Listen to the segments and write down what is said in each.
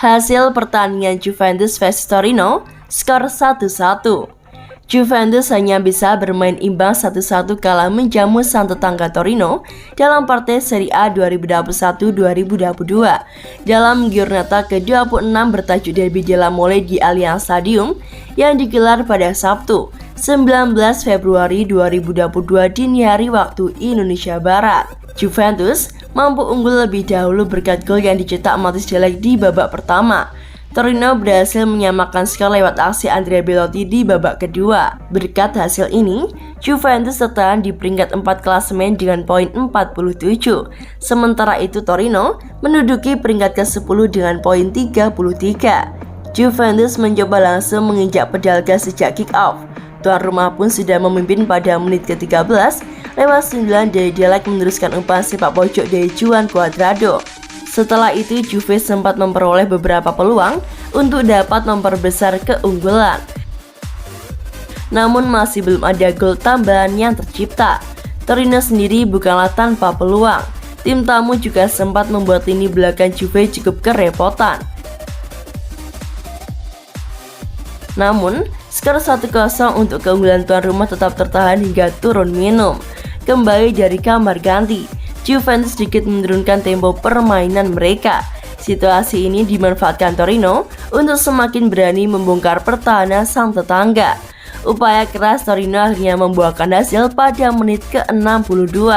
Hasil pertandingan Juventus vs Torino, skor 1-1. Juventus hanya bisa bermain imbang 1-1 kala menjamu sang tetangga Torino dalam partai Serie A 2021-2022 dalam giornata ke-26 bertajuk Derby della Mole di Allianz Stadium yang digelar pada Sabtu 19 Februari 2022 dini hari waktu Indonesia Barat. Juventus mampu unggul lebih dahulu berkat gol yang dicetak Mathis de Ligt di babak pertama. Torino berhasil menyamakan skor lewat aksi Andrea Belotti di babak kedua. Berkat hasil ini, Juventus tertahan di peringkat 4 klasemen dengan poin 47. Sementara itu Torino menduduki peringkat ke-10 dengan poin 33. Juventus mencoba langsung menginjak pedal gas sejak kick off. Tuan rumah pun sudah memimpin pada menit ke-13 lewat 9 dari de Ligt meneruskan umpan sepak pojok dari Juan Cuadrado. Setelah itu Juve sempat memperoleh beberapa peluang untuk dapat memperbesar keunggulan. Namun masih belum ada gol tambahan yang tercipta. Torino sendiri bukanlah tanpa peluang. Tim tamu juga sempat membuat lini belakang Juve cukup kerepotan. Namun, skor 1-0 untuk keunggulan tuan rumah tetap tertahan hingga turun minum. Kembali dari kamar ganti, Juventus sedikit menurunkan tempo permainan mereka. Situasi ini dimanfaatkan Torino untuk semakin berani membongkar pertahanan sang tetangga. Upaya keras Torino akhirnya membuahkan hasil pada menit ke-62.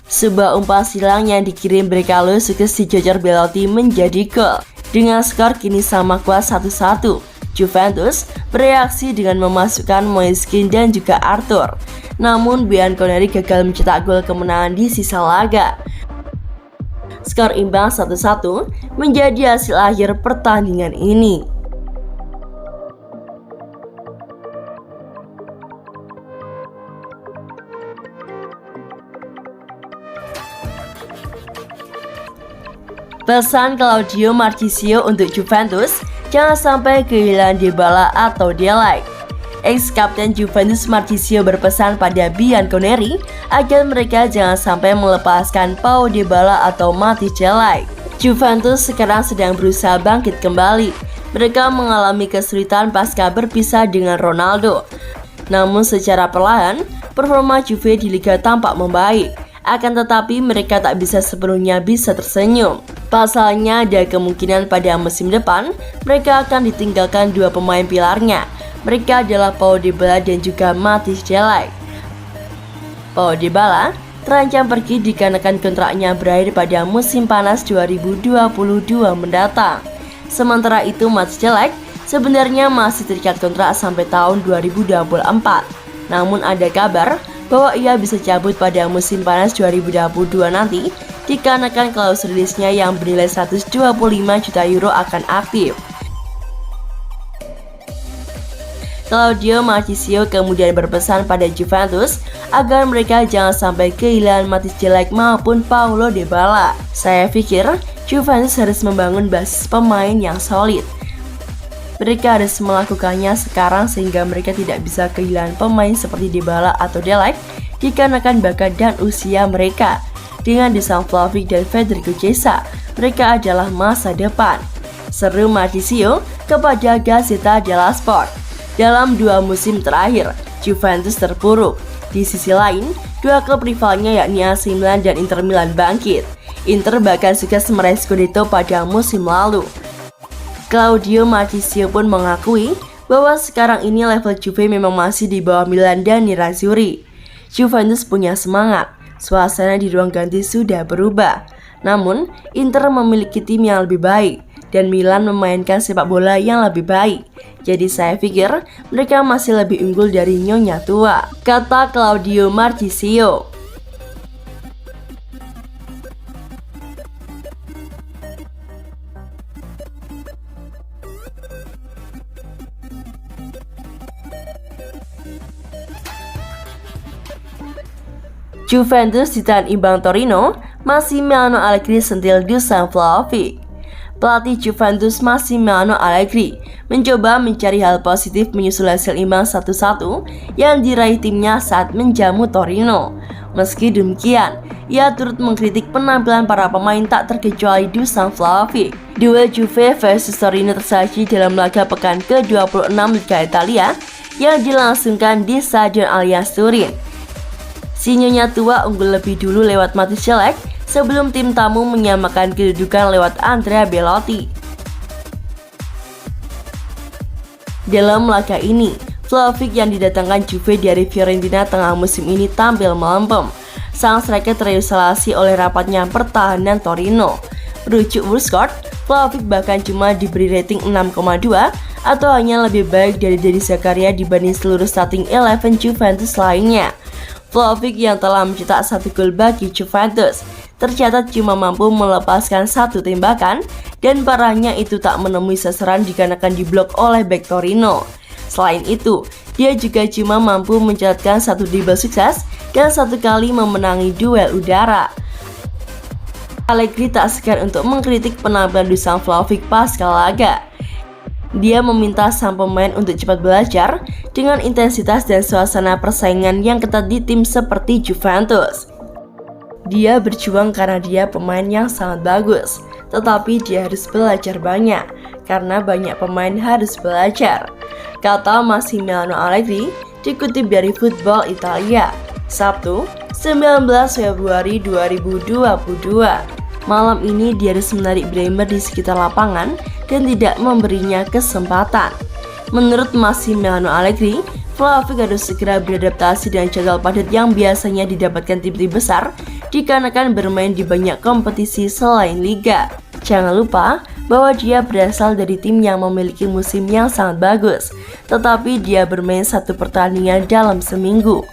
Sebuah umpan silang yang dikirim Brekalo sukses dijojor Belotti menjadi gol. Dengan skor kini sama kuat 1-1. Juventus bereaksi dengan memasukkan Moiskin dan juga Arthur. Namun Bianconeri gagal mencetak gol kemenangan di sisa laga. Skor imbang 1-1 menjadi hasil akhir pertandingan ini. Pesan Claudio Marchisio untuk Juventus, jangan sampai kehilangan Dybala atau de Ligt. Ex-kapten Juventus Marchisio berpesan pada Bianconeri agar mereka jangan sampai melepaskan Pau Dybala atau Mathis de Ligt. Juventus sekarang sedang berusaha bangkit kembali. Mereka mengalami kesulitan pasca berpisah dengan Ronaldo. Namun secara perlahan, performa Juve di Liga tampak membaik. Akan tetapi mereka tak bisa sepenuhnya bisa tersenyum. Pasalnya ada kemungkinan pada musim depan mereka akan ditinggalkan dua pemain pilarnya. Mereka adalah Pau Dybala dan juga Mathis de Ligt. Pau Dybala terancam pergi dikarenakan kontraknya berakhir pada musim panas 2022 mendatang. Sementara itu Mathis de Ligt sebenarnya masih terikat kontrak sampai tahun 2024. Namun ada kabar bahwa ia bisa cabut pada musim panas 2022 nanti dikarenakan klausul rilisnya yang bernilai 125 juta euro akan aktif. Claudio Marchisio kemudian berpesan pada Juventus agar mereka jangan sampai kehilangan Mathis de Ligt maupun Paulo Dybala. Saya pikir Juventus harus membangun basis pemain yang solid. Mereka harus melakukannya sekarang sehingga mereka tidak bisa kehilangan pemain seperti Dybala atau de Ligt dikarenakan bakat dan usia mereka. Dengan Dusan Vlahovic dan Federico Chiesa, mereka adalah masa depan. Seru Marchisio kepada Gazzetta dello Sport. Dalam dua musim terakhir, Juventus terpuruk. Di sisi lain, dua klub rivalnya yakni AC Milan dan Inter Milan bangkit. Inter bahkan sukses meraih Scudetto pada musim lalu. Claudio Marchisio pun mengakui bahwa sekarang ini level Juve memang masih di bawah Milan dan Nerazzurri. Juventus punya semangat, suasana di ruang ganti sudah berubah. Namun, Inter memiliki tim yang lebih baik dan Milan memainkan sepak bola yang lebih baik. Jadi saya pikir mereka masih lebih unggul dari nyonya tua, kata Claudio Marchisio. Juventus ditahan imbang Torino, Massimiliano Allegri sentil Dusan Vlahovic. Pelatih Juventus Massimiliano Allegri mencoba mencari hal positif menyusul hasil imbang 1-1 yang diraih timnya saat menjamu Torino. Meski demikian, ia turut mengkritik penampilan para pemain tak terkecuali Dusan Vlahovic. Duel Juve versus Torino tersaji dalam laga pekan ke-26 Liga Italia yang dilangsungkan di Stadion Allianz Turin. Si nyonya tua unggul lebih dulu lewat Matic Cech sebelum tim tamu menyamakan kedudukan lewat Andrea Belotti. Dalam laga ini, Vlahovic yang didatangkan Juve dari Fiorentina tengah musim ini tampil melempem. Sang striker terisolasi oleh rapatnya pertahanan Torino. Merujuk WhoScored, Vlahovic bahkan cuma diberi rating 6,2 atau hanya lebih baik dari Denis Zakaria dibanding seluruh starting 11 Juventus lainnya. Vlahovic yang telah mencetak 1 gol bagi Juventus tercatat cuma mampu melepaskan 1 tembakan dan parahnya itu tak menemui sasaran dikarenakan diblok oleh bek Torino. Selain itu, dia juga cuma mampu mencatatkan 1 dribble sukses dan 1 kali memenangi duel udara. Allegri tak segan untuk mengkritik penampilan Dusan Vlahovic pasca laga. Dia meminta sang pemain untuk cepat belajar dengan intensitas dan suasana persaingan yang ketat di tim seperti Juventus. Dia berjuang karena dia pemain yang sangat bagus, tetapi dia harus belajar banyak, karena banyak pemain harus belajar, kata Massimiliano Allegri dikutip dari Football Italia, Sabtu, 19 Februari 2022. Malam ini dia harus menarik Bremer di sekitar lapangan dan tidak memberinya kesempatan. Menurut Massimiliano Allegri, Vlahovic harus segera beradaptasi dengan jadwal padat yang biasanya didapatkan tim-tim besar dikarenakan bermain di banyak kompetisi selain liga. Jangan lupa bahwa dia berasal dari tim yang memiliki musim yang sangat bagus, tetapi dia bermain 1 pertandingan dalam seminggu.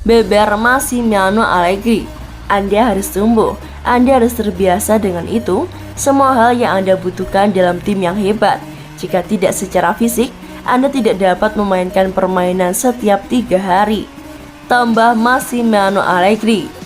Beber Massimiliano Allegri. Anda harus tumbuh, Anda harus terbiasa dengan itu. Semua hal yang Anda butuhkan dalam tim yang hebat. Jika tidak secara fisik, Anda tidak dapat memainkan permainan setiap 3 hari. Tambah Massimiliano Allegri.